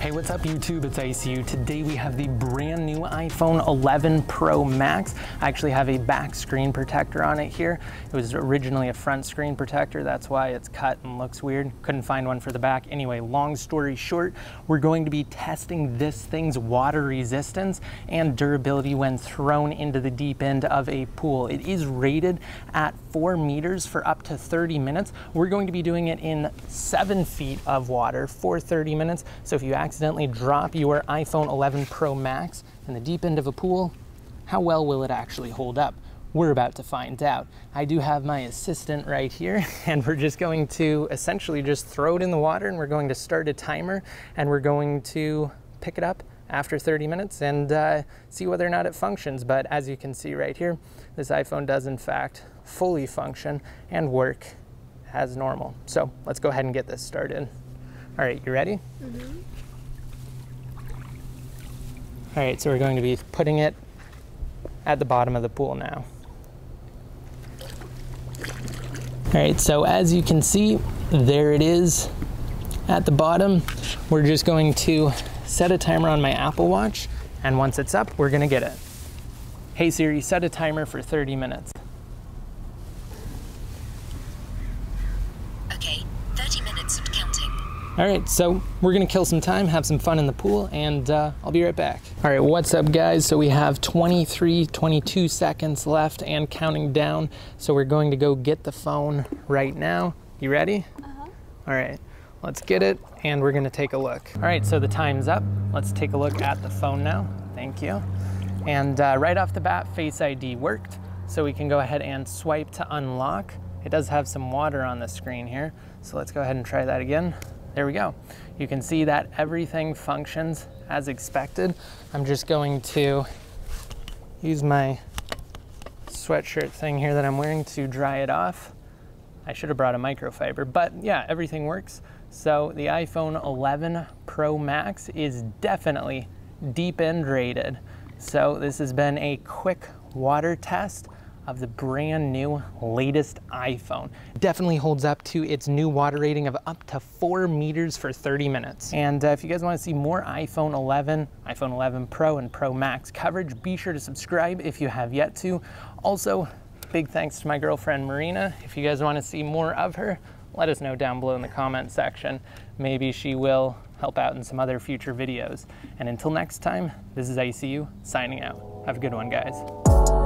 Hey, what's up YouTube? It's ICU. Today we have the brand new iPhone 11 Pro Max. I actually have a back screen protector on it here. It was originally a front screen protector. That's why it's cut and looks weird. Couldn't find one for the back. Anyway, long story short, we're going to be testing this thing's water resistance and durability when thrown into the deep end of a pool. It is rated at 4 meters for up to 30 minutes. We're going to be doing it in 7 feet of water for 30 minutes. So if you accidentally drop your iPhone 11 Pro Max in the deep end of a pool, how well will it actually hold up? We're about to find out. I do have my assistant right here, and we're just going to essentially just throw it in the water, and we're going to start a timer, and we're going to pick it up after 30 minutes and see whether or not it functions. But as you can see right here, this iPhone does in fact fully function and work as normal. So let's go ahead and get this started. All right, you ready? Mm-hmm. All right, so we're going to be putting it at the bottom of the pool now. All right, so as you can see, there it is at the bottom. We're just going to set a timer on my Apple Watch, and once it's up, we're gonna get it. Hey Siri, set a timer for 30 minutes. Okay, 30 minutes and counting. All right, so we're gonna kill some time, have some fun in the pool, and I'll be right back. All right, what's up guys? So we have 22 seconds left and counting down. So we're going to go get the phone right now. You ready? Uh-huh. All right, let's get it, and we're gonna take a look. All right, so the time's up. Let's take a look at the phone now. Thank you. And right off the bat, Face ID worked. So we can go ahead and swipe to unlock. It does have some water on the screen here. So let's go ahead and try that again. There we go. You can see that everything functions as expected. I'm just going to use my sweatshirt thing here that I'm wearing to dry it off. I should have brought a microfiber, but yeah, everything works. So the iPhone 11 Pro Max is definitely deep end rated. So this has been a quick water test of the brand new latest iPhone. Definitely holds up to its new water rating of up to 4 meters for 30 minutes. And if you guys want to see more iPhone 11, iPhone 11 Pro and Pro Max coverage, be sure to subscribe if you have yet to. Also, big thanks to my girlfriend Marina. If you guys want to see more of her, let us know down below in the comment section. Maybe she will help out in some other future videos. And until next time, this is ICU signing out. Have a good one, guys.